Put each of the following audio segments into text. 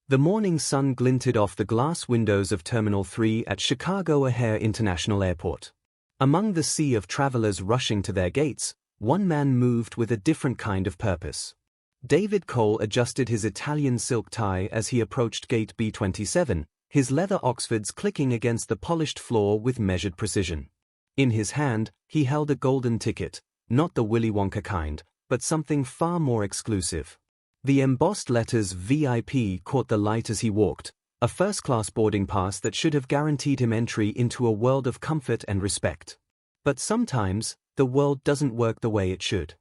The morning sun glinted off the glass windows of Terminal 3 at Chicago O'Hare International Airport. Among the sea of travelers rushing to their gates, one man moved with a different kind of purpose. David Cole adjusted his Italian silk tie as he approached gate B27, his leather Oxfords clicking against the polished floor with measured precision. In his hand, he held a golden ticket, not the Willy Wonka kind, but something far more exclusive. The embossed letters VIP caught the light as he walked, a first-class boarding pass that should have guaranteed him entry into a world of comfort and respect. But sometimes, the world doesn't work the way it should.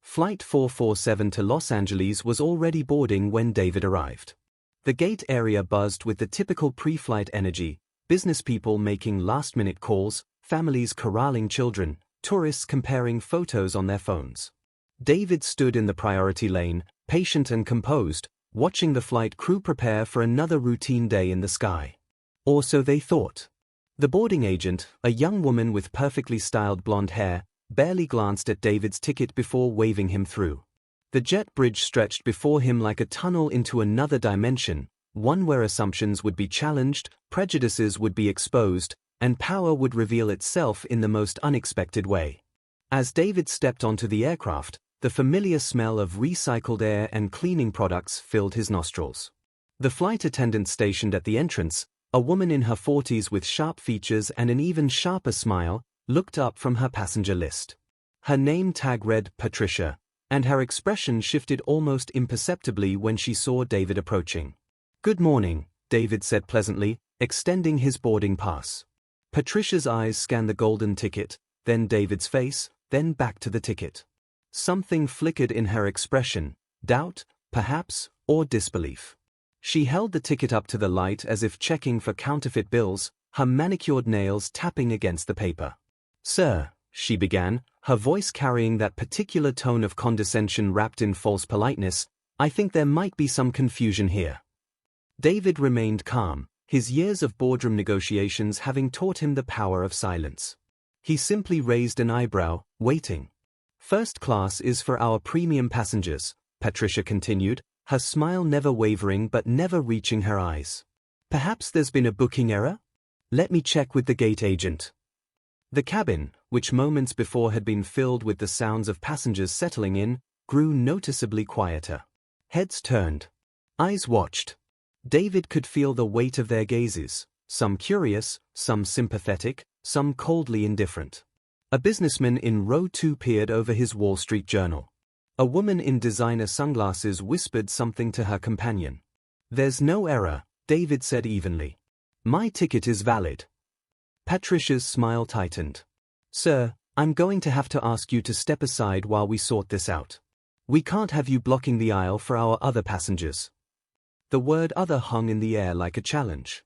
Flight 447 to Los Angeles was already boarding when David arrived. The gate area buzzed with the typical pre-flight energy, business people making last-minute calls, families corralling children, tourists comparing photos on their phones. David stood in the priority lane, patient and composed, watching the flight crew prepare for another routine day in the sky. Or so they thought. The boarding agent, a young woman with perfectly styled blonde hair, barely glanced at David's ticket before waving him through. The jet bridge stretched before him like a tunnel into another dimension, one where assumptions would be challenged, prejudices would be exposed, and power would reveal itself in the most unexpected way. As David stepped onto the aircraft, the familiar smell of recycled air and cleaning products filled his nostrils. The flight attendant stationed at the entrance, a woman in her 40s with sharp features and an even sharper smile, looked up from her passenger list. Her name tag read Patricia, and her expression shifted almost imperceptibly when she saw David approaching. "Good morning," David said pleasantly, extending his boarding pass. Patricia's eyes scanned the golden ticket, then David's face, then back to the ticket. Something flickered in her expression, doubt, perhaps, or disbelief. She held the ticket up to the light as if checking for counterfeit bills, her manicured nails tapping against the paper. "Sir," she began, her voice carrying that particular tone of condescension wrapped in false politeness, "I think there might be some confusion here." David remained calm, his years of boardroom negotiations having taught him the power of silence. He simply raised an eyebrow, waiting. "First class is for our premium passengers," Patricia continued, her smile never wavering but never reaching her eyes. "Perhaps there's been a booking error? Let me check with the gate agent." The cabin, which moments before had been filled with the sounds of passengers settling in, grew noticeably quieter. Heads turned. Eyes watched. David could feel the weight of their gazes, some curious, some sympathetic, some coldly indifferent. A businessman in row 2 peered over his Wall Street Journal. A woman in designer sunglasses whispered something to her companion. "There's no error," David said evenly. "My ticket is valid." Patricia's smile tightened. "Sir, I'm going to have to ask you to step aside while we sort this out. We can't have you blocking the aisle for our other passengers." The word other hung in the air like a challenge.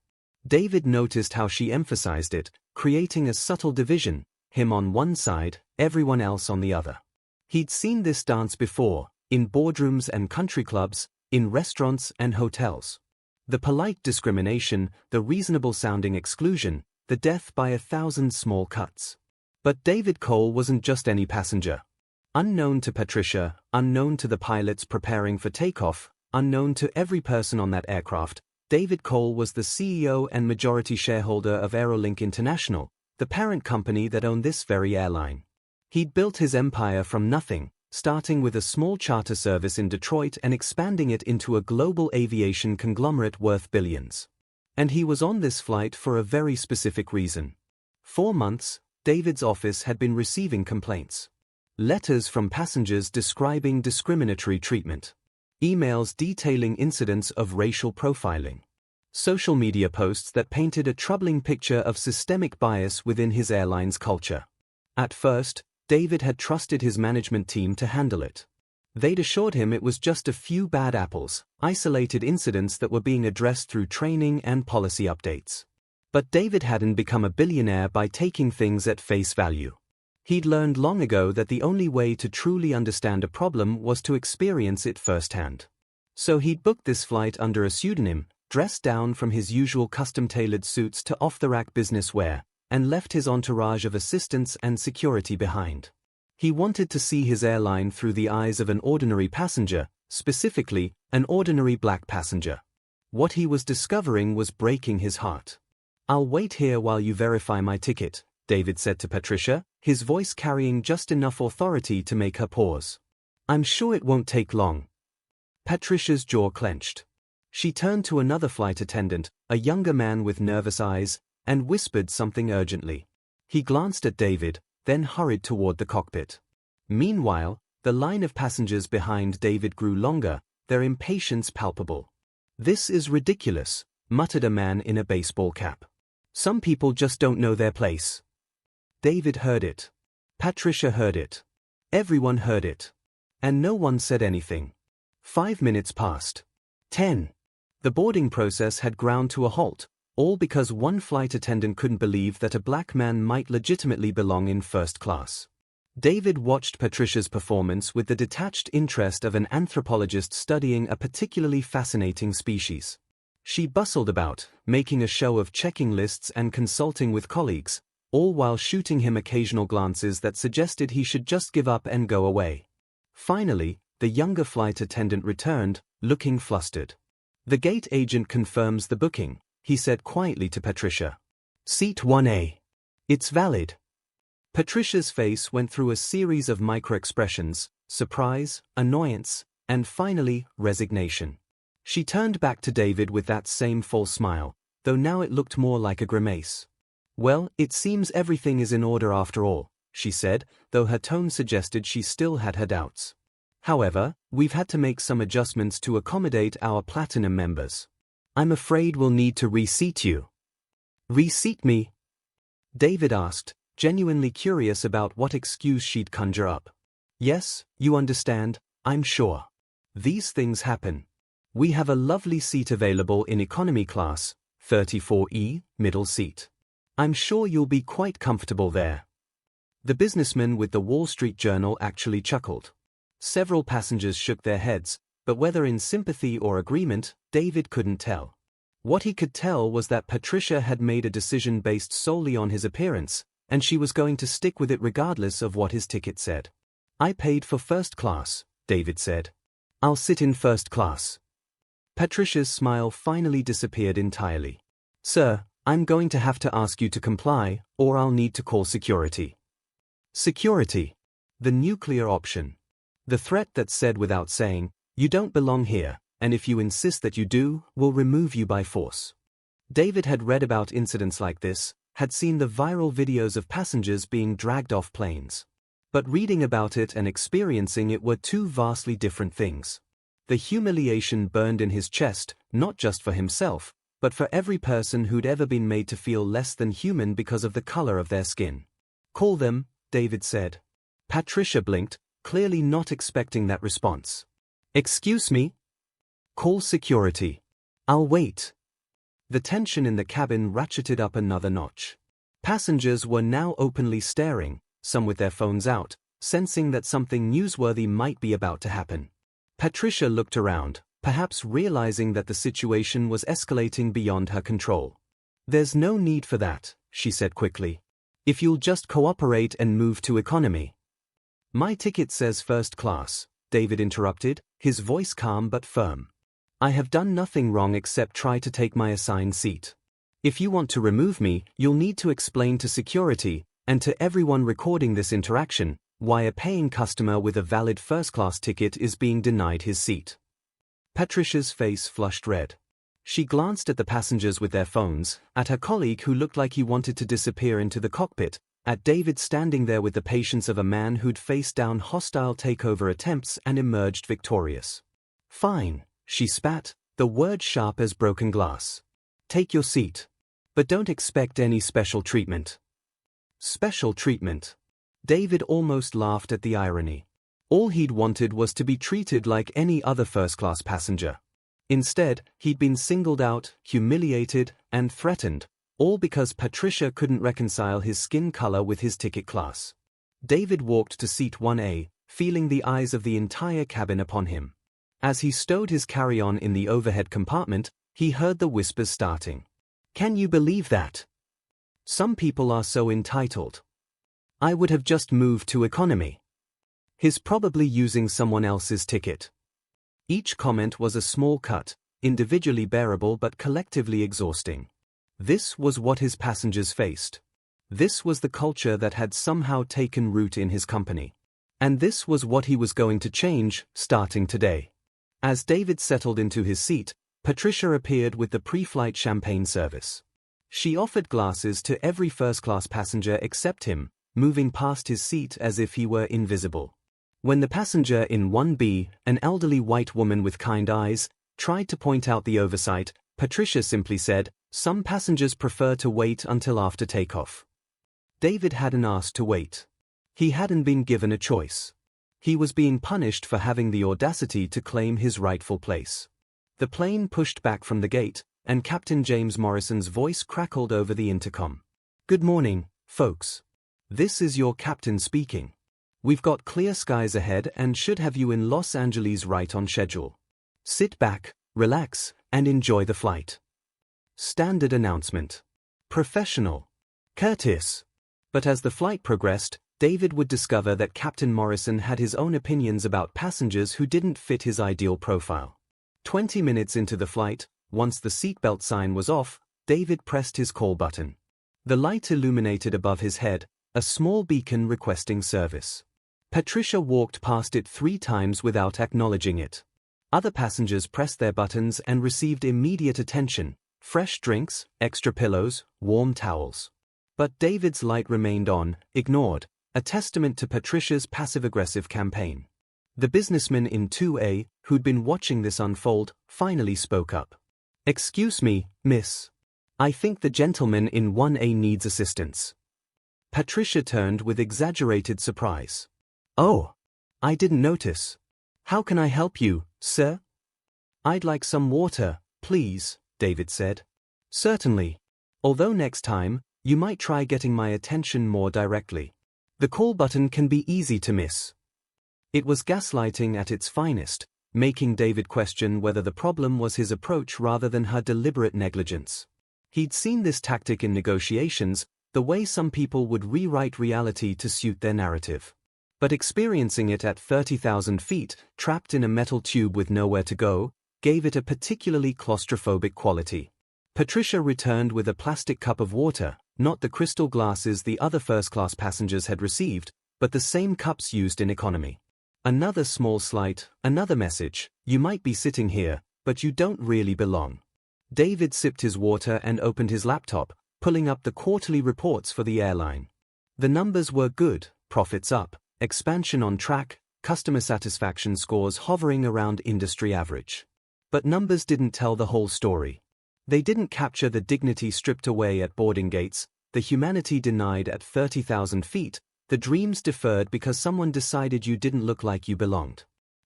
David noticed how she emphasized it, creating a subtle division, him on one side, everyone else on the other. He'd seen this dance before, in boardrooms and country clubs, in restaurants and hotels. The polite discrimination, the reasonable-sounding exclusion, the death by 1,000 small cuts. But David Cole wasn't just any passenger. Unknown to Patricia, unknown to the pilots preparing for takeoff, unknown to every person on that aircraft, David Cole was the CEO and majority shareholder of Airline International, the parent company that owned this very airline. He'd built his empire from nothing, starting with a small charter service in Detroit and expanding it into a global aviation conglomerate worth billions. And he was on this flight for a very specific reason. 4 months, David's office had been receiving complaints. Letters from passengers describing discriminatory treatment. Emails detailing incidents of racial profiling. Social media posts that painted a troubling picture of systemic bias within his airline's culture. At first, David had trusted his management team to handle it. They'd assured him it was just a few bad apples, isolated incidents that were being addressed through training and policy updates. But David hadn't become a billionaire by taking things at face value. He'd learned long ago that the only way to truly understand a problem was to experience it firsthand. So he'd booked this flight under a pseudonym, dressed down from his usual custom-tailored suits to off-the-rack business wear, and left his entourage of assistants and security behind. He wanted to see his airline through the eyes of an ordinary passenger, specifically, an ordinary black passenger. What he was discovering was breaking his heart. "I'll wait here while you verify my ticket," David said to Patricia, his voice carrying just enough authority to make her pause. "I'm sure it won't take long." Patricia's jaw clenched. She turned to another flight attendant, a younger man with nervous eyes, and whispered something urgently. He glanced at David, then hurried toward the cockpit. Meanwhile, the line of passengers behind David grew longer, their impatience palpable. "This is ridiculous," muttered a man in a baseball cap. "Some people just don't know their place." David heard it. Patricia heard it. Everyone heard it. And no one said anything. 5 minutes passed. 10. The boarding process had ground to a halt, all because one flight attendant couldn't believe that a black man might legitimately belong in first class. David watched Patricia's performance with the detached interest of an anthropologist studying a particularly fascinating species. She bustled about, making a show of checking lists and consulting with colleagues, all while shooting him occasional glances that suggested he should just give up and go away. Finally, the younger flight attendant returned, looking flustered. "The gate agent confirms the booking," he said quietly to Patricia. "Seat 1A. It's valid." Patricia's face went through a series of micro-expressions: surprise, annoyance, and finally, resignation. She turned back to David with that same false smile, though now it looked more like a grimace. "Well, it seems everything is in order after all," she said, though her tone suggested she still had her doubts. "However, we've had to make some adjustments to accommodate our platinum members. I'm afraid we'll need to reseat you." "Reseat me?" David asked, genuinely curious about what excuse she'd conjure up. "Yes, you understand, I'm sure. These things happen. We have a lovely seat available in economy class, 34E, middle seat. I'm sure you'll be quite comfortable there." The businessman with the Wall Street Journal actually chuckled. Several passengers shook their heads, but whether in sympathy or agreement, David couldn't tell. What he could tell was that Patricia had made a decision based solely on his appearance, and she was going to stick with it regardless of what his ticket said. "I paid for first class," David said. "I'll sit in first class." Patricia's smile finally disappeared entirely. "Sir, I'm going to have to ask you to comply, or I'll need to call security." Security. The nuclear option. The threat that said without saying, "You don't belong here, and if you insist that you do, we'll remove you by force." David had read about incidents like this, had seen the viral videos of passengers being dragged off planes. But reading about it and experiencing it were two vastly different things. The humiliation burned in his chest, not just for himself, but for every person who'd ever been made to feel less than human because of the color of their skin. "Call them," David said. Patricia blinked, clearly not expecting that response. "Excuse me?" "Call security." "I'll wait." The tension in the cabin ratcheted up another notch. Passengers were now openly staring, some with their phones out, sensing that something newsworthy might be about to happen. Patricia looked around, perhaps realizing that the situation was escalating beyond her control. "There's no need for that," she said quickly. "If you'll just cooperate and move to economy." "My ticket says first class," David interrupted, his voice calm but firm. "I have done nothing wrong except try to take my assigned seat. If you want to remove me, you'll need to explain to security, and to everyone recording this interaction, why a paying customer with a valid first-class ticket is being denied his seat." Patricia's face flushed red. She glanced at the passengers with their phones, at her colleague who looked like he wanted to disappear into the cockpit, at David standing there with the patience of a man who'd faced down hostile takeover attempts and emerged victorious. "Fine," she spat, the word sharp as broken glass. "Take your seat. But don't expect any special treatment." Special treatment. David almost laughed at the irony. All he'd wanted was to be treated like any other first-class passenger. Instead, he'd been singled out, humiliated, and threatened, all because Patricia couldn't reconcile his skin color with his ticket class. David walked to seat 1A, feeling the eyes of the entire cabin upon him. As he stowed his carry-on in the overhead compartment, he heard the whispers starting. "Can you believe that? Some people are so entitled. I would have just moved to economy. He's probably using someone else's ticket." Each comment was a small cut, individually bearable but collectively exhausting. This was what his passengers faced. This was the culture that had somehow taken root in his company. And this was what he was going to change, starting today. As David settled into his seat, Patricia appeared with the pre-flight champagne service. She offered glasses to every first-class passenger except him, moving past his seat as if he were invisible. When the passenger in 1B, an elderly white woman with kind eyes, tried to point out the oversight, Patricia simply said, "Some passengers prefer to wait until after takeoff." David hadn't asked to wait. He hadn't been given a choice. He was being punished for having the audacity to claim his rightful place. The plane pushed back from the gate, and Captain James Morrison's voice crackled over the intercom. "Good morning, folks. This is your captain speaking. We've got clear skies ahead and should have you in Los Angeles right on schedule. Sit back, relax, and enjoy the flight." Standard announcement. Professional. Courteous. But as the flight progressed, David would discover that Captain Morrison had his own opinions about passengers who didn't fit his ideal profile. 20 minutes into the flight, once the seatbelt sign was off, David pressed his call button. The light illuminated above his head, a small beacon requesting service. Patricia walked past it 3 times without acknowledging it. Other passengers pressed their buttons and received immediate attention: fresh drinks, extra pillows, warm towels. But David's light remained on, ignored, a testament to Patricia's passive-aggressive campaign. The businessman in 2A, who'd been watching this unfold, finally spoke up. "Excuse me, miss. I think the gentleman in 1A needs assistance." Patricia turned with exaggerated surprise. "Oh, I didn't notice. How can I help you, sir?" "I'd like some water, please," David said. "Certainly. Although next time, you might try getting my attention more directly. The call button can be easy to miss." It was gaslighting at its finest, making David question whether the problem was his approach rather than her deliberate negligence. He'd seen this tactic in negotiations, the way some people would rewrite reality to suit their narrative. But experiencing it at 30,000 feet, trapped in a metal tube with nowhere to go, gave it a particularly claustrophobic quality. Patricia returned with a plastic cup of water, not the crystal glasses the other first-class passengers had received, but the same cups used in economy. Another small slight, another message: you might be sitting here, but you don't really belong. David sipped his water and opened his laptop, pulling up the quarterly reports for the airline. The numbers were good: profits up, expansion on track, customer satisfaction scores hovering around industry average. But numbers didn't tell the whole story. They didn't capture the dignity stripped away at boarding gates, the humanity denied at 30,000 feet, the dreams deferred because someone decided you didn't look like you belonged.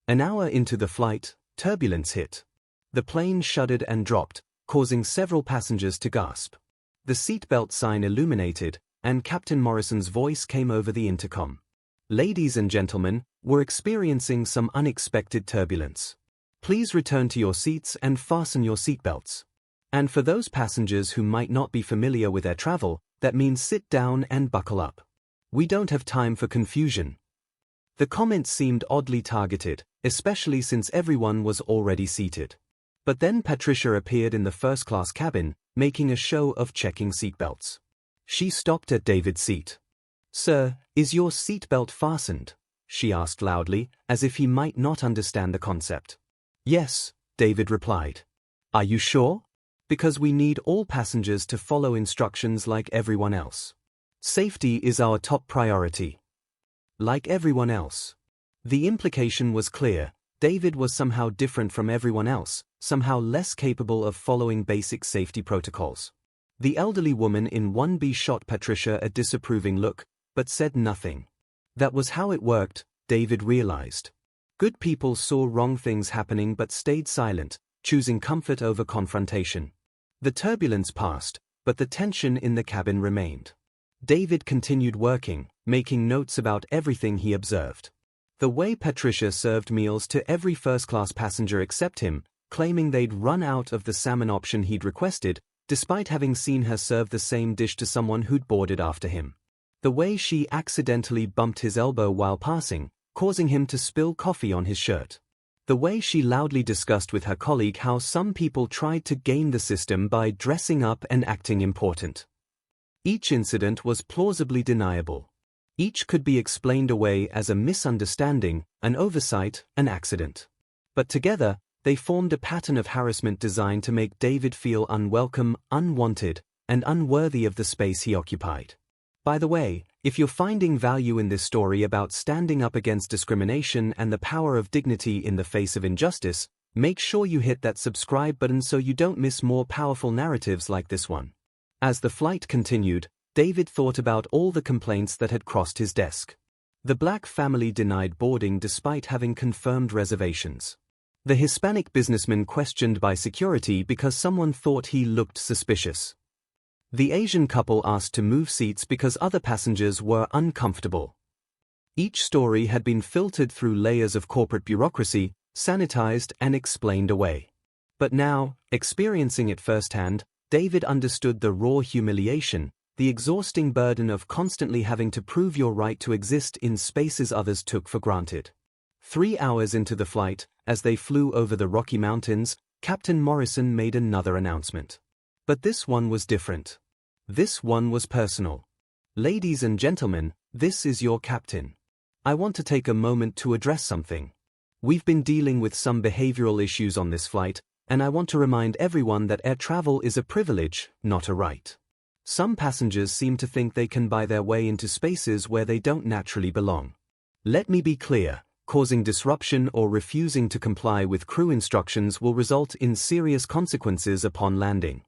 An hour into the flight, turbulence hit. The plane shuddered and dropped, causing several passengers to gasp. The seatbelt sign illuminated, and Captain Morrison's voice came over the intercom. "Ladies and gentlemen, we're experiencing some unexpected turbulence. Please return to your seats and fasten your seatbelts. And for those passengers who might not be familiar with air travel, that means sit down and buckle up. We don't have time for confusion." The comment seemed oddly targeted, especially since everyone was already seated. But then Patricia appeared in the first-class cabin, making a show of checking seatbelts. She stopped at David's seat. "Sir, is your seatbelt fastened?" she asked loudly, as if he might not understand the concept. "Yes," David replied. "Are you sure? Because we need all passengers to follow instructions like everyone else. Safety is our top priority." Like everyone else. The implication was clear: David was somehow different from everyone else, somehow less capable of following basic safety protocols. The elderly woman in 1B shot Patricia a disapproving look, but said nothing. That was how it worked, David realized. Good people saw wrong things happening but stayed silent, choosing comfort over confrontation. The turbulence passed, but the tension in the cabin remained. David continued working, making notes about everything he observed. The way Patricia served meals to every first-class passenger except him, claiming they'd run out of the salmon option he'd requested, despite having seen her serve the same dish to someone who'd boarded after him. The way she accidentally bumped his elbow while passing, causing him to spill coffee on his shirt. The way she loudly discussed with her colleague how some people tried to game the system by dressing up and acting important. Each incident was plausibly deniable. Each could be explained away as a misunderstanding, an oversight, an accident. But together, they formed a pattern of harassment designed to make David feel unwelcome, unwanted, and unworthy of the space he occupied. By the way, if you're finding value in this story about standing up against discrimination and the power of dignity in the face of injustice, make sure you hit that subscribe button so you don't miss more powerful narratives like this one. As the flight continued, David thought about all the complaints that had crossed his desk. The black family denied boarding despite having confirmed reservations. The Hispanic businessman questioned by security because someone thought he looked suspicious. The Asian couple asked to move seats because other passengers were uncomfortable. Each story had been filtered through layers of corporate bureaucracy, sanitized and explained away. But now, experiencing it firsthand, David understood the raw humiliation, the exhausting burden of constantly having to prove your right to exist in spaces others took for granted. 3 hours into the flight, as they flew over the Rocky Mountains, Captain Morrison made another announcement. But this one was different. This one was personal. Ladies and gentlemen, this is your captain. I want to take a moment to address something. We've been dealing with some behavioral issues on this flight, and I want to remind everyone that air travel is a privilege, not a right. Some passengers seem to think they can buy their way into spaces where they don't naturally belong. Let me be clear. Causing disruption or refusing to comply with crew instructions will result in serious consequences upon landing.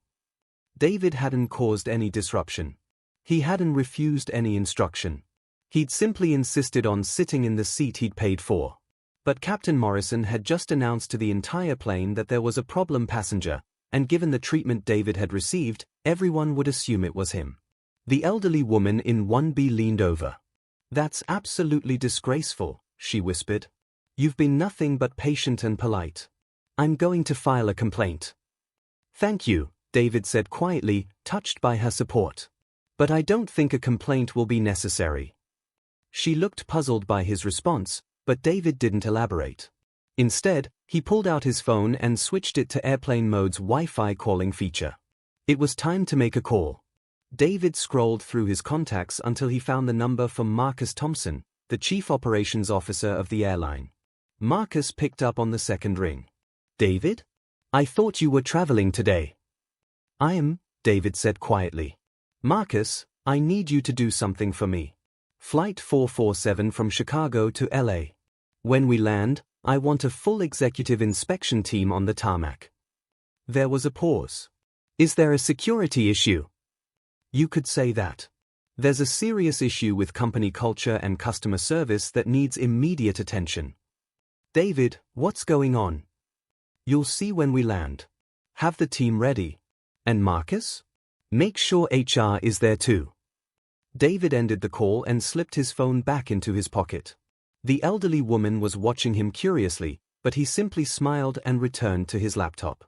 David hadn't caused any disruption. He hadn't refused any instruction. He'd simply insisted on sitting in the seat he'd paid for. But Captain Morrison had just announced to the entire plane that there was a problem passenger, and given the treatment David had received, everyone would assume it was him. The elderly woman in 1B leaned over. "That's absolutely disgraceful," she whispered. "You've been nothing but patient and polite. I'm going to file a complaint." "Thank you," David said quietly, touched by her support. "But I don't think a complaint will be necessary." She looked puzzled by his response, but David didn't elaborate. Instead, he pulled out his phone and switched it to airplane mode's Wi-Fi calling feature. It was time to make a call. David scrolled through his contacts until he found the number for Marcus Thompson, the Chief Operations Officer of the airline. Marcus picked up on the second ring. "David? I thought you were traveling today." "I am," David said quietly. "Marcus, I need you to do something for me. Flight 447 from Chicago to LA. When we land, I want a full executive inspection team on the tarmac." There was a pause. "Is there a security issue?" "You could say that. There's a serious issue with company culture and customer service that needs immediate attention." "David, what's going on?" "You'll see when we land. Have the team ready. And Marcus? Make sure HR is there too." David ended the call and slipped his phone back into his pocket. The elderly woman was watching him curiously, but he simply smiled and returned to his laptop.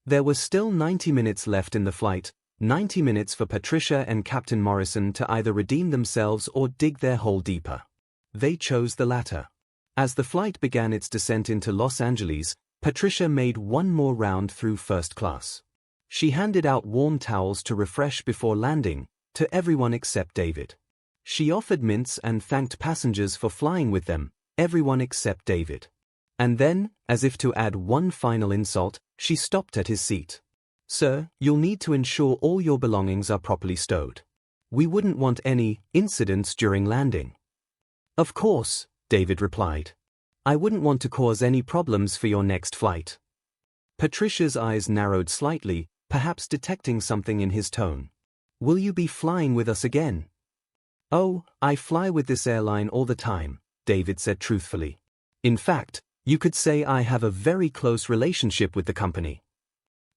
There were still 90 minutes left in the flight, 90 minutes for Patricia and Captain Morrison to either redeem themselves or dig their hole deeper. They chose the latter. As the flight began its descent into Los Angeles, Patricia made one more round through first class. She handed out warm towels to refresh before landing, to everyone except David. She offered mints and thanked passengers for flying with them, everyone except David. And then, as if to add one final insult, she stopped at his seat. "Sir, you'll need to ensure all your belongings are properly stowed. We wouldn't want any incidents during landing." "Of course," David replied. "I wouldn't want to cause any problems for your next flight." Patricia's eyes narrowed slightly, perhaps detecting something in his tone. "Will you be flying with us again?" "Oh, I fly with this airline all the time," David said truthfully. "In fact, you could say I have a very close relationship with the company."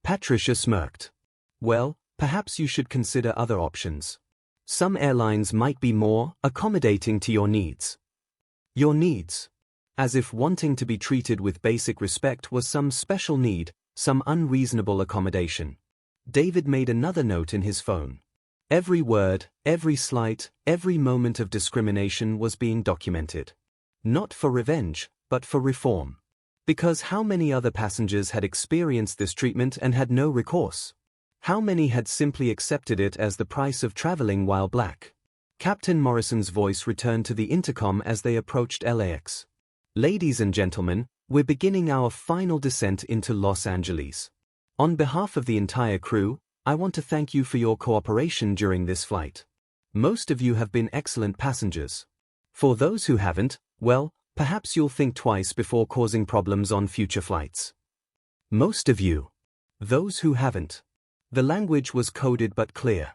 Patricia smirked. "Well, perhaps you should consider other options. Some airlines might be more accommodating to your needs." "Your needs?" As if wanting to be treated with basic respect was some special need, some unreasonable accommodation. David made another note in his phone. Every word, every slight, every moment of discrimination was being documented. Not for revenge, but for reform. Because how many other passengers had experienced this treatment and had no recourse? How many had simply accepted it as the price of traveling while black? Captain Morrison's voice returned to the intercom as they approached LAX. Ladies and gentlemen, we're beginning our final descent into Los Angeles. On behalf of the entire crew, I want to thank you for your cooperation during this flight. Most of you have been excellent passengers. For those who haven't, well, perhaps you'll think twice before causing problems on future flights. Most of you. Those who haven't. The language was coded but clear.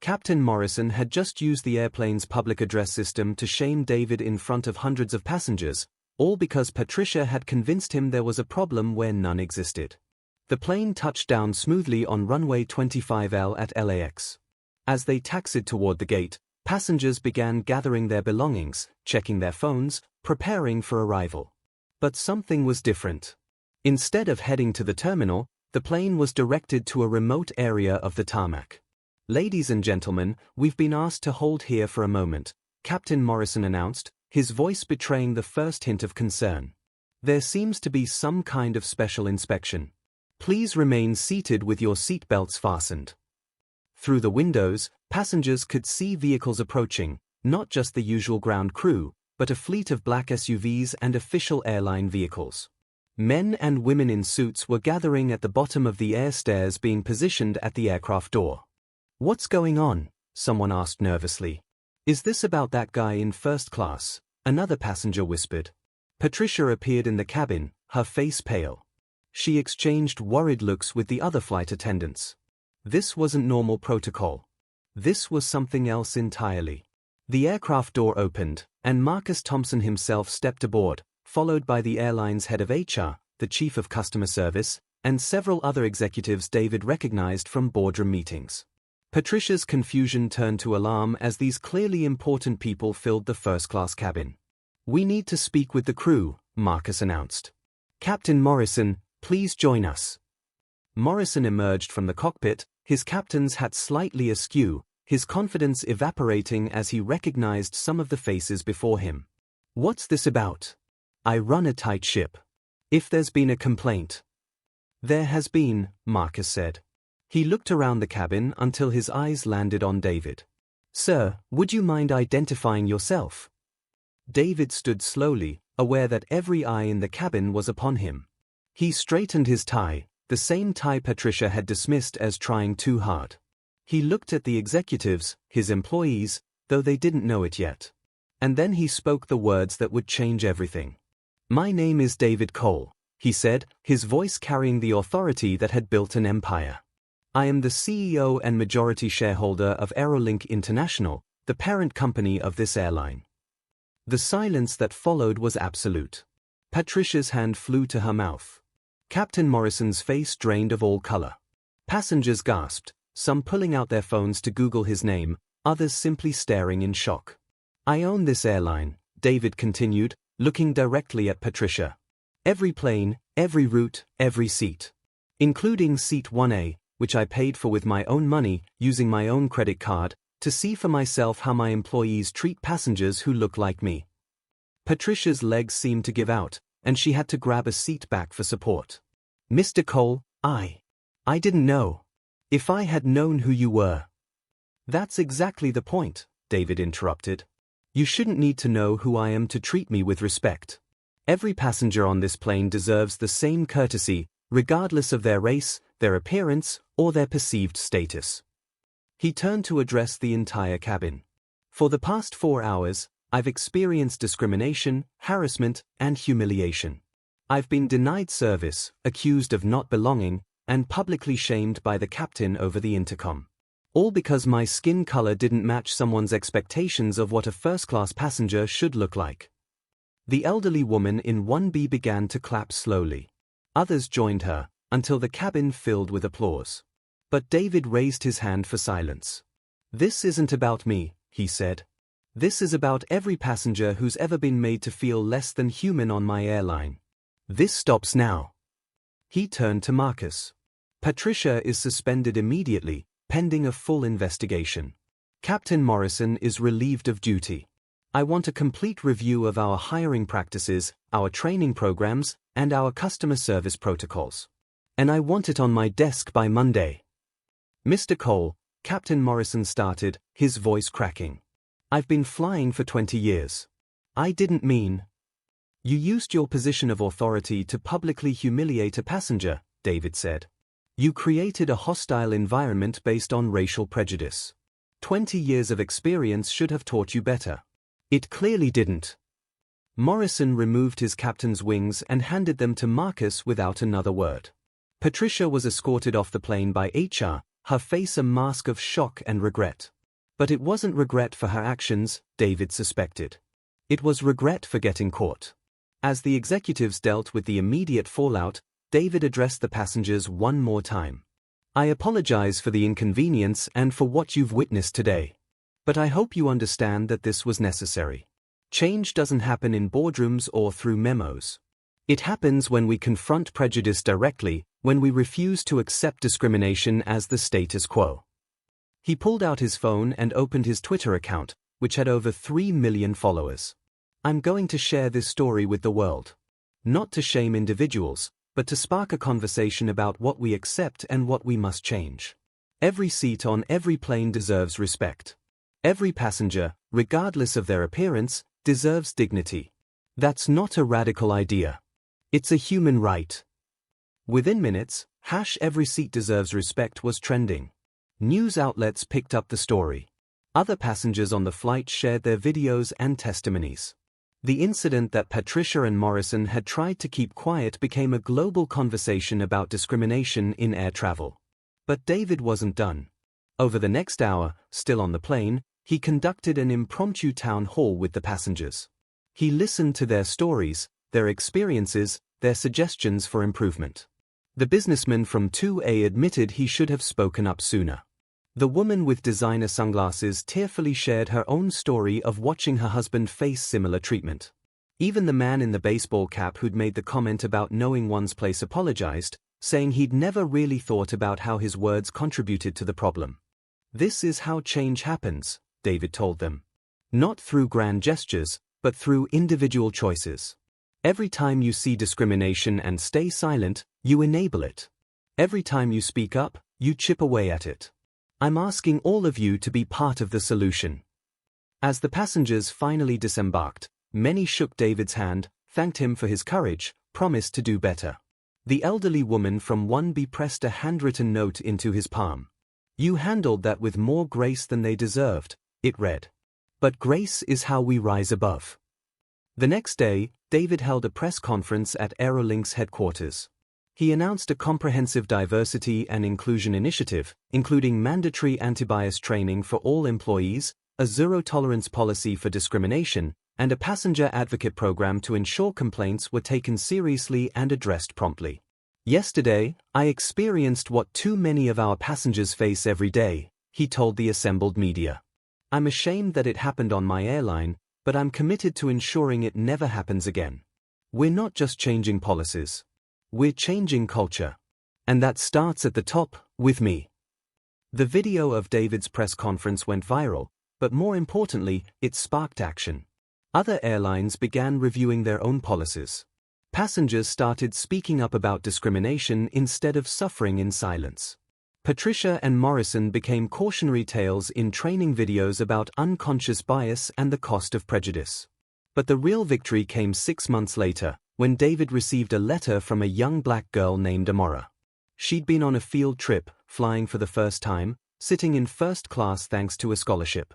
Captain Morrison had just used the airplane's public address system to shame David in front of hundreds of passengers, all because Patricia had convinced him there was a problem where none existed. The plane touched down smoothly on runway 25L at LAX. As they taxied toward the gate, passengers began gathering their belongings, checking their phones, preparing for arrival. But something was different. Instead of heading to the terminal, the plane was directed to a remote area of the tarmac. Ladies and gentlemen, we've been asked to hold here for a moment, Captain Morrison announced, his voice betraying the first hint of concern. There seems to be some kind of special inspection. Please remain seated with your seatbelts fastened. Through the windows, passengers could see vehicles approaching, not just the usual ground crew, but a fleet of black SUVs and official airline vehicles. Men and women in suits were gathering at the bottom of the air stairs being positioned at the aircraft door. What's going on? Someone asked nervously. Is this about that guy in first class? Another passenger whispered. Patricia appeared in the cabin, her face pale. She exchanged worried looks with the other flight attendants. This wasn't normal protocol. This was something else entirely. The aircraft door opened, and Marcus Thompson himself stepped aboard, followed by the airline's head of HR, the chief of customer service, and several other executives David recognized from boardroom meetings. Patricia's confusion turned to alarm as these clearly important people filled the first-class cabin. We need to speak with the crew, Marcus announced. Captain Morrison, please join us. Morrison emerged from the cockpit, his captain's hat slightly askew, his confidence evaporating as he recognized some of the faces before him. What's this about? I run a tight ship. If there's been a complaint. There has been, Marcus said. He looked around the cabin until his eyes landed on David. Sir, would you mind identifying yourself? David stood slowly, aware that every eye in the cabin was upon him. He straightened his tie, the same tie Patricia had dismissed as trying too hard. He looked at the executives, his employees, though they didn't know it yet. And then he spoke the words that would change everything. My name is David Cole, he said, his voice carrying the authority that had built an empire. I am the CEO and majority shareholder of Airline International, the parent company of this airline. The silence that followed was absolute. Patricia's hand flew to her mouth. Captain Morrison's face drained of all color. Passengers gasped, some pulling out their phones to Google his name, others simply staring in shock. I own this airline, David continued, looking directly at Patricia. Every plane, every route, every seat. Including seat 1A, which I paid for with my own money, using my own credit card, to see for myself how my employees treat passengers who look like me. Patricia's legs seemed to give out, and she had to grab a seat back for support. Mr. Cole, I didn't know. If I had known who you were. That's exactly the point, David interrupted. You shouldn't need to know who I am to treat me with respect. Every passenger on this plane deserves the same courtesy, regardless of their race, their appearance, or their perceived status. He turned to address the entire cabin. For the past 4 hours, I've experienced discrimination, harassment, and humiliation. I've been denied service, accused of not belonging, and publicly shamed by the captain over the intercom. All because my skin color didn't match someone's expectations of what a first-class passenger should look like. The elderly woman in 1B began to clap slowly. Others joined her, until the cabin filled with applause. But David raised his hand for silence. This isn't about me, he said. This is about every passenger who's ever been made to feel less than human on my airline. This stops now. He turned to Marcus. Patricia is suspended immediately, pending a full investigation. Captain Morrison is relieved of duty. I want a complete review of our hiring practices, our training programs, and our customer service protocols. And I want it on my desk by Monday. Mr. Cole, Captain Morrison started, his voice cracking. I've been flying for 20 years. I didn't mean. You used your position of authority to publicly humiliate a passenger, David said. You created a hostile environment based on racial prejudice. 20 years of experience should have taught you better. It clearly didn't. Morrison removed his captain's wings and handed them to Marcus without another word. Patricia was escorted off the plane by HR, her face a mask of shock and regret. But it wasn't regret for her actions, David suspected. It was regret for getting caught. As the executives dealt with the immediate fallout, David addressed the passengers one more time. I apologize for the inconvenience and for what you've witnessed today. But I hope you understand that this was necessary. Change doesn't happen in boardrooms or through memos. It happens when we confront prejudice directly, when we refuse to accept discrimination as the status quo. He pulled out his phone and opened his Twitter account, which had over 3 million followers. I'm going to share this story with the world. Not to shame individuals, but to spark a conversation about what we accept and what we must change. Every seat on every plane deserves respect. Every passenger, regardless of their appearance, deserves dignity. That's not a radical idea. It's a human right. Within minutes, #every seat deserves respect was trending. News outlets picked up the story. Other passengers on the flight shared their videos and testimonies. The incident that Patricia and Morrison had tried to keep quiet became a global conversation about discrimination in air travel. But David wasn't done. Over the next hour, still on the plane, he conducted an impromptu town hall with the passengers. He listened to their stories, their experiences, their suggestions for improvement. The businessman from 2A admitted he should have spoken up sooner. The woman with designer sunglasses tearfully shared her own story of watching her husband face similar treatment. Even the man in the baseball cap who'd made the comment about knowing one's place apologized, saying he'd never really thought about how his words contributed to the problem. This is how change happens, David told them. Not through grand gestures, but through individual choices. Every time you see discrimination and stay silent, you enable it. Every time you speak up, you chip away at it. I'm asking all of you to be part of the solution. As the passengers finally disembarked, many shook David's hand, thanked him for his courage, promised to do better. The elderly woman from 1B pressed a handwritten note into his palm. You handled that with more grace than they deserved, it read. But grace is how we rise above. The next day, David held a press conference at Airline's headquarters. He announced a comprehensive diversity and inclusion initiative, including mandatory anti-bias training for all employees, a zero-tolerance policy for discrimination, and a passenger advocate program to ensure complaints were taken seriously and addressed promptly. Yesterday, I experienced what too many of our passengers face every day, he told the assembled media. I'm ashamed that it happened on my airline, but I'm committed to ensuring it never happens again. We're not just changing policies. We're changing culture. And that starts at the top, with me. The video of David's press conference went viral, but more importantly, it sparked action. Other airlines began reviewing their own policies. Passengers started speaking up about discrimination instead of suffering in silence. Patricia and Morrison became cautionary tales in training videos about unconscious bias and the cost of prejudice. But the real victory came 6 months later, when David received a letter from a young black girl named Amora. She'd been on a field trip, flying for the first time, sitting in first class thanks to a scholarship.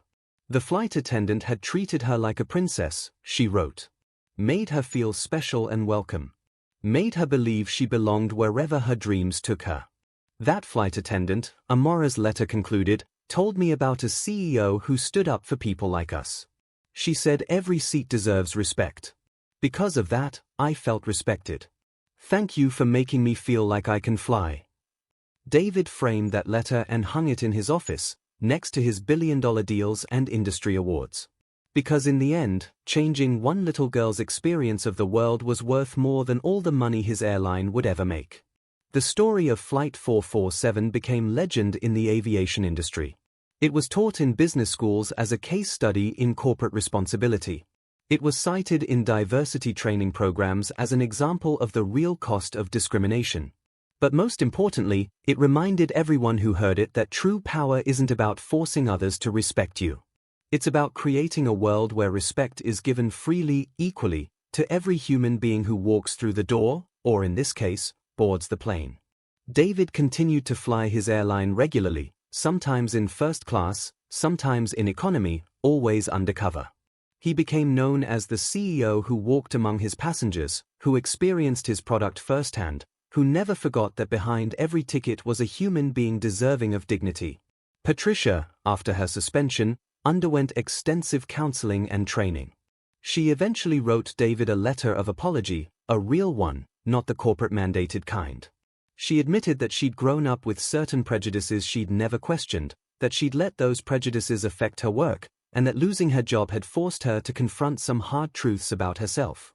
The flight attendant had treated her like a princess, she wrote. Made her feel special and welcome. Made her believe she belonged wherever her dreams took her. That flight attendant, Amora's letter concluded, told me about a CEO who stood up for people like us. She said every seat deserves respect. Because of that, I felt respected. Thank you for making me feel like I can fly. David framed that letter and hung it in his office, next to his billion-dollar deals and industry awards. Because in the end, changing one little girl's experience of the world was worth more than all the money his airline would ever make. The story of Flight 447 became legend in the aviation industry. It was taught in business schools as a case study in corporate responsibility. It was cited in diversity training programs as an example of the real cost of discrimination. But most importantly, it reminded everyone who heard it that true power isn't about forcing others to respect you. It's about creating a world where respect is given freely, equally, to every human being who walks through the door, or in this case, boards the plane. David continued to fly his airline regularly, sometimes in first class, sometimes in economy, always undercover. He became known as the CEO who walked among his passengers, who experienced his product firsthand, who never forgot that behind every ticket was a human being deserving of dignity. Patricia, after her suspension, underwent extensive counseling and training. She eventually wrote David a letter of apology, a real one, not the corporate-mandated kind. She admitted that she'd grown up with certain prejudices she'd never questioned, that she'd let those prejudices affect her work, and that losing her job had forced her to confront some hard truths about herself.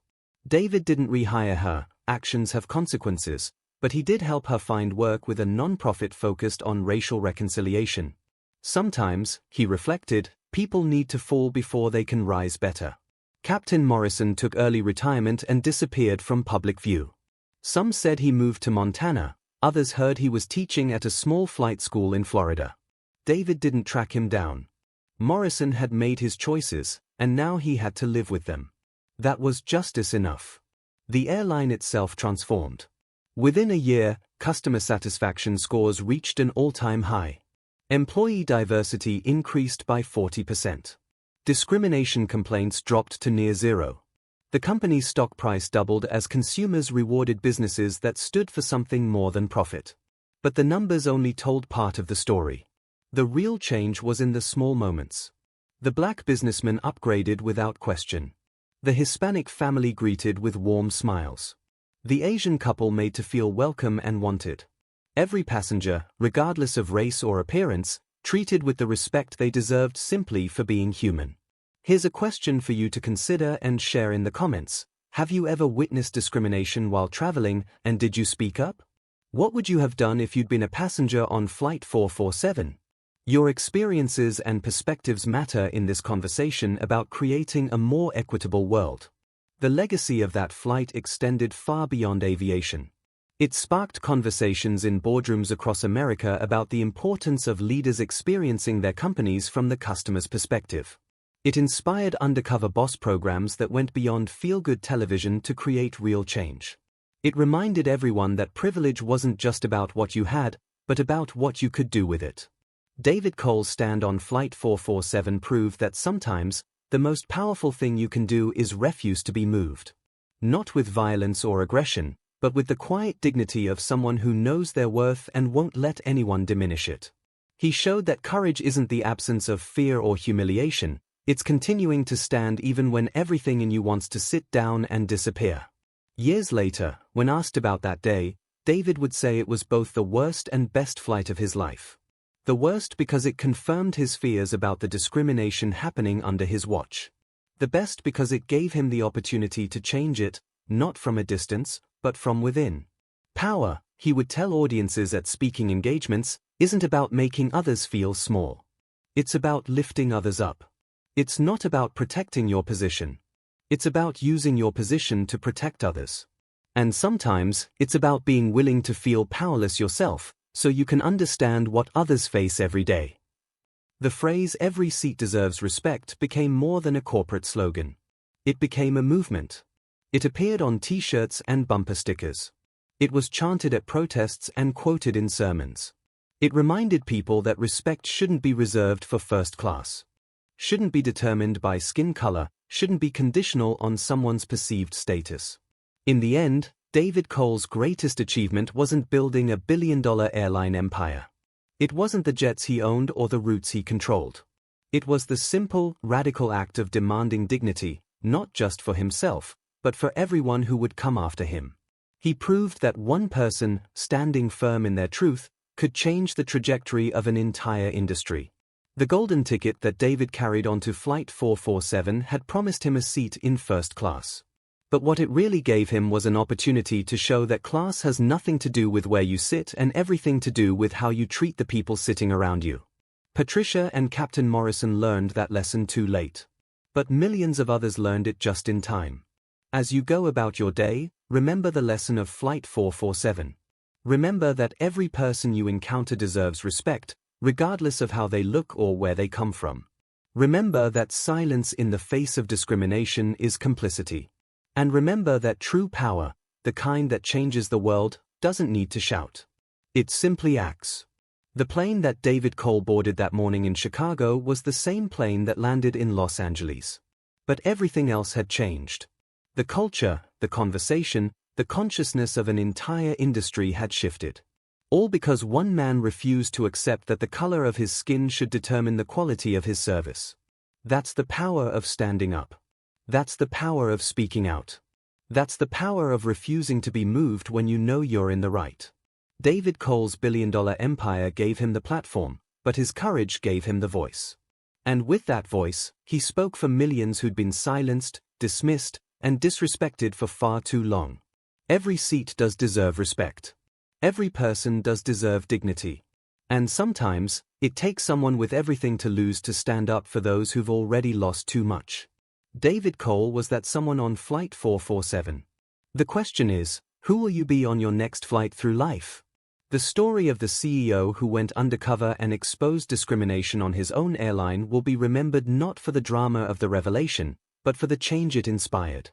David didn't rehire her, actions have consequences, but he did help her find work with a non-profit focused on racial reconciliation. Sometimes, he reflected, people need to fall before they can rise better. Captain Morrison took early retirement and disappeared from public view. Some said he moved to Montana, others heard he was teaching at a small flight school in Florida. David didn't track him down. Morrison had made his choices, and now he had to live with them. That was justice enough. The airline itself transformed. Within a year, customer satisfaction scores reached an all-time high. Employee diversity increased by 40%. Discrimination complaints dropped to near zero. The company's stock price doubled as consumers rewarded businesses that stood for something more than profit. But the numbers only told part of the story. The real change was in the small moments. The black businessman upgraded without question. The Hispanic family greeted with warm smiles. The Asian couple made to feel welcome and wanted. Every passenger, regardless of race or appearance, treated with the respect they deserved simply for being human. Here's a question for you to consider and share in the comments. Have you ever witnessed discrimination while traveling, and did you speak up? What would you have done if you'd been a passenger on Flight 447? Your experiences and perspectives matter in this conversation about creating a more equitable world. The legacy of that flight extended far beyond aviation. It sparked conversations in boardrooms across America about the importance of leaders experiencing their companies from the customer's perspective. It inspired undercover boss programs that went beyond feel-good television to create real change. It reminded everyone that privilege wasn't just about what you had, but about what you could do with it. David Cole's stand on Flight 447 proved that sometimes, the most powerful thing you can do is refuse to be moved. Not with violence or aggression, but with the quiet dignity of someone who knows their worth and won't let anyone diminish it. He showed that courage isn't the absence of fear or humiliation, it's continuing to stand even when everything in you wants to sit down and disappear. Years later, when asked about that day, David would say it was both the worst and best flight of his life. The worst because it confirmed his fears about the discrimination happening under his watch. The best because it gave him the opportunity to change it, not from a distance, but from within. Power, he would tell audiences at speaking engagements, isn't about making others feel small. It's about lifting others up. It's not about protecting your position. It's about using your position to protect others. And sometimes, it's about being willing to feel powerless yourself, so you can understand what others face every day. The phrase "every seat deserves respect" became more than a corporate slogan. It became a movement. It appeared on t-shirts and bumper stickers. It was chanted at protests and quoted in sermons. It reminded people that respect shouldn't be reserved for first class. Shouldn't be determined by skin color, shouldn't be conditional on someone's perceived status. In the end, David Cole's greatest achievement wasn't building a billion-dollar airline empire. It wasn't the jets he owned or the routes he controlled. It was the simple, radical act of demanding dignity, not just for himself, but for everyone who would come after him. He proved that one person, standing firm in their truth, could change the trajectory of an entire industry. The golden ticket that David carried onto Flight 447 had promised him a seat in first class. But what it really gave him was an opportunity to show that class has nothing to do with where you sit and everything to do with how you treat the people sitting around you. Patricia and Captain Morrison learned that lesson too late. But millions of others learned it just in time. As you go about your day, remember the lesson of Flight 447. Remember that every person you encounter deserves respect, regardless of how they look or where they come from. Remember that silence in the face of discrimination is complicity. And remember that true power, the kind that changes the world, doesn't need to shout. It simply acts. The plane that David Cole boarded that morning in Chicago was the same plane that landed in Los Angeles. But everything else had changed. The culture, the conversation, the consciousness of an entire industry had shifted. All because one man refused to accept that the color of his skin should determine the quality of his service. That's the power of standing up. That's the power of speaking out. That's the power of refusing to be moved when you know you're in the right. David Cole's billion-dollar empire gave him the platform, but his courage gave him the voice. And with that voice, he spoke for millions who'd been silenced, dismissed, and disrespected for far too long. Every seat does deserve respect. Every person does deserve dignity. And sometimes, it takes someone with everything to lose to stand up for those who've already lost too much. David Cole was that someone on Flight 447. The question is, who will you be on your next flight through life? The story of the CEO who went undercover and exposed discrimination on his own airline will be remembered not for the drama of the revelation, but for the change it inspired.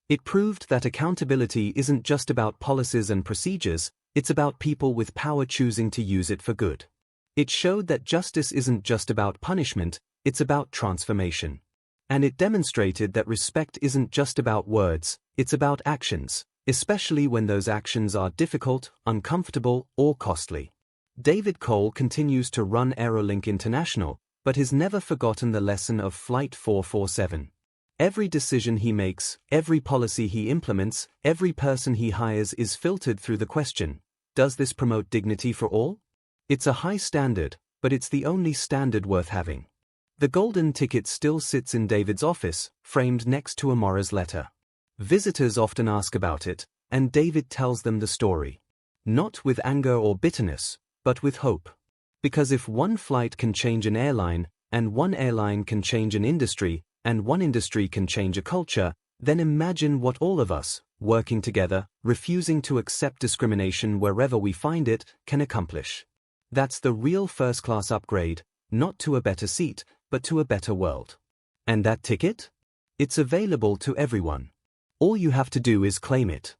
It proved that accountability isn't just about policies and procedures, it's about people with power choosing to use it for good. It showed that justice isn't just about punishment, it's about transformation. And it demonstrated that respect isn't just about words, it's about actions, especially when those actions are difficult, uncomfortable, or costly. David Cole continues to run Airline International, but has never forgotten the lesson of Flight 447. Every decision he makes, every policy he implements, every person he hires is filtered through the question, does this promote dignity for all? It's a high standard, but it's the only standard worth having. The golden ticket still sits in David's office, framed next to Amora's letter. Visitors often ask about it, and David tells them the story. Not with anger or bitterness, but with hope. Because if one flight can change an airline, and one airline can change an industry, and one industry can change a culture, then imagine what all of us, working together, refusing to accept discrimination wherever we find it, can accomplish. That's the real first-class upgrade, not to a better seat, but to a better world. And that ticket? It's available to everyone. All you have to do is claim it.